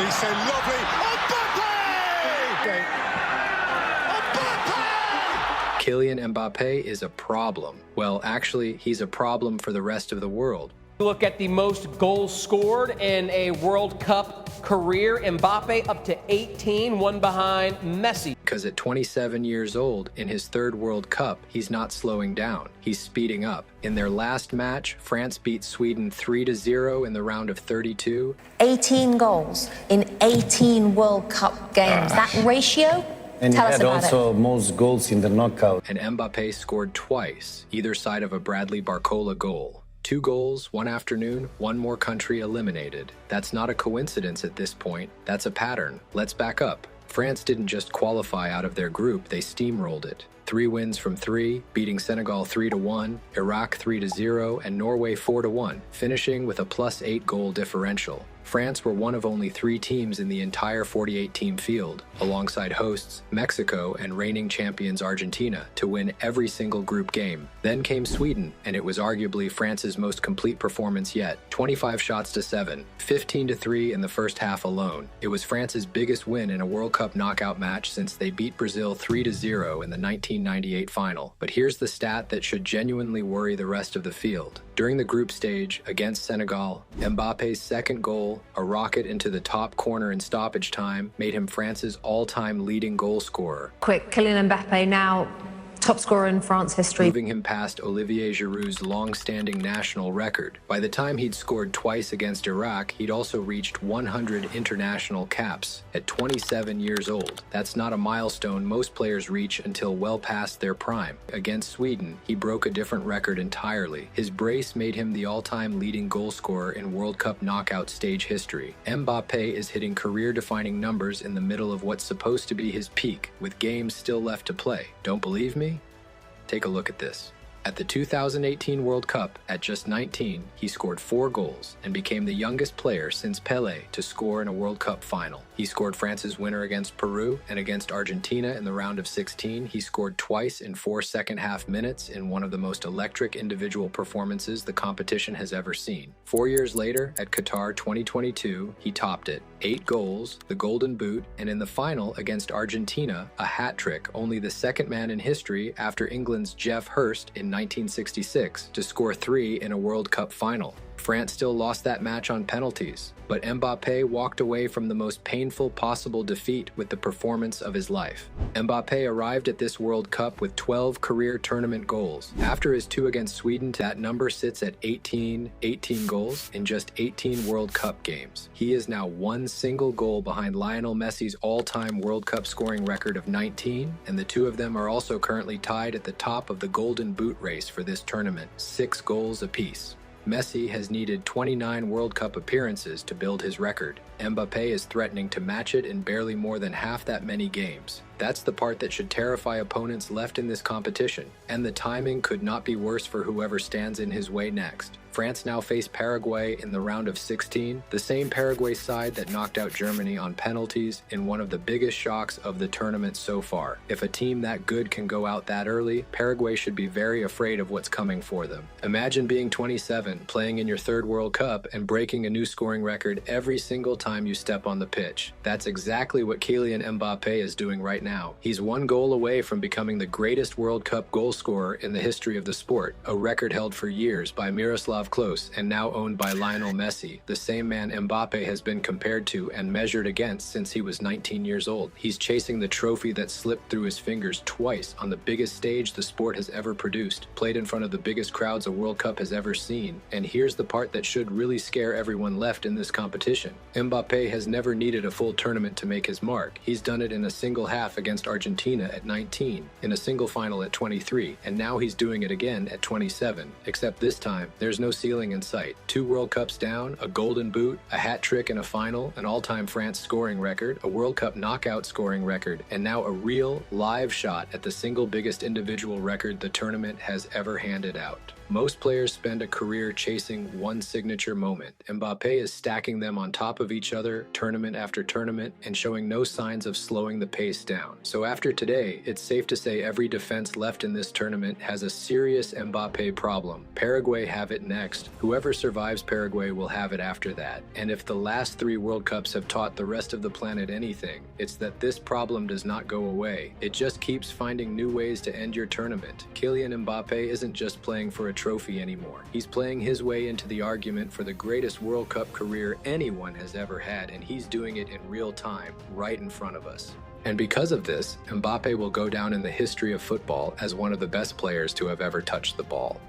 he's so lovely. Mbappé! Mbappé! Kylian Mbappé is a problem. Well, actually, he's a problem for the rest of the world. Look at the most goals scored in a World Cup career. Mbappe up to 18, one behind Messi. Because at 27 years old, in his third World Cup, he's not slowing down. He's speeding up. In their last match, France beat Sweden 3-0 in the round of 32. 18 goals in 18 World Cup games. That ratio? And Tell he us had about also most goals in the knockout. And Mbappé scored twice, either side of a Bradley Barcola goal. 2 goals, one afternoon, one more country eliminated. That's not a coincidence at this point. That's a pattern. Let's back up. France didn't just qualify out of their group, they steamrolled it. 3 wins from 3, beating Senegal 3-1, Iraq 3-0, and Norway 4-1, finishing with a +8 goal differential. France were one of only 3 teams in the entire 48-team field, alongside hosts Mexico and reigning champions Argentina, to win every single group game. Then came Sweden, and it was arguably France's most complete performance yet. 25 shots to 7, 15-3 in the first half alone. It was France's biggest win in a World Cup knockout match since they beat Brazil 3-0 in the 1998 final. But here's the stat that should genuinely worry the rest of the field. During the group stage against Senegal, Mbappe's second goal, a rocket into the top corner in stoppage time, made him France's all-time leading goal scorer. Quick, Kylian Mbappé now top scorer in France history. Moving him past Olivier Giroud's long-standing national record. By the time he'd scored twice against Iraq, he'd also reached 100 international caps at 27 years old. That's not a milestone most players reach until well past their prime. Against Sweden, he broke a different record entirely. His brace made him the all-time leading goal scorer in World Cup knockout stage history. Mbappé is hitting career-defining numbers in the middle of what's supposed to be his peak, with games still left to play. Don't believe me? Take a look at this. At the 2018 World Cup, at just 19, he scored 4 goals and became the youngest player since Pelé to score in a World Cup final. He scored France's winner against Peru, and against Argentina in the round of 16, he scored twice in 4 second-half minutes in one of the most electric individual performances the competition has ever seen. 4 years later, at Qatar 2022, he topped it. 8 goals, the Golden Boot, and in the final against Argentina, a hat-trick, only the second man in history after England's Geoff Hurst in 1966 to score 3 in a World Cup final. France still lost that match on penalties, but Mbappé walked away from the most painful possible defeat with the performance of his life. Mbappé arrived at this World Cup with 12 career tournament goals. After his 2 against Sweden, that number sits at 18 goals in just 18 World Cup games. He is now 1 single goal behind Lionel Messi's all-time World Cup scoring record of 19, and the 2 of them are also currently tied at the top of the Golden Boot race for this tournament, 6 goals apiece. Messi has needed 29 World Cup appearances to build his record. Mbappé is threatening to match it in barely more than half that many games. That's the part that should terrify opponents left in this competition, and the timing could not be worse for whoever stands in his way next. France now face Paraguay in the round of 16, the same Paraguay side that knocked out Germany on penalties in one of the biggest shocks of the tournament so far. If a team that good can go out that early, Paraguay should be very afraid of what's coming for them. Imagine being 27, playing in your 3rd World Cup, and breaking a new scoring record every single time you step on the pitch. That's exactly what Kylian Mbappé is doing right now. He's 1 goal away from becoming the greatest World Cup goal scorer in the history of the sport, a record held for years by Miroslav Klose and now owned by Lionel Messi, the same man Mbappé has been compared to and measured against since he was 19 years old. He's chasing the trophy that slipped through his fingers twice on the biggest stage the sport has ever produced, played in front of the biggest crowds a World Cup has ever seen. And here's the part that should really scare everyone left in this competition. Mbappé has never needed a full tournament to make his mark. He's done it in a single half against Argentina at 19, in a single final at 23, and now he's doing it again at 27. Except this time, there's no ceiling in sight. 2 World Cups down, a Golden Boot, a hat trick in a final, an all-time France scoring record, a World Cup knockout scoring record, and now a real, live shot at the single biggest individual record the tournament has ever handed out. Most players spend a career chasing one signature moment. Mbappé is stacking them on top of each other, tournament after tournament, and showing no signs of slowing the pace down. So after today, it's safe to say every defense left in this tournament has a serious Mbappé problem. Paraguay have it next. Whoever survives Paraguay will have it after that. And if the last 3 World Cups have taught the rest of the planet anything, it's that this problem does not go away. It just keeps finding new ways to end your tournament. Kylian Mbappé isn't just playing for a trophy anymore. He's playing his way into the argument for the greatest World Cup career anyone has ever had, and he's doing it in real time, right in front of us. And because of this, Mbappé will go down in the history of football as one of the best players to have ever touched the ball.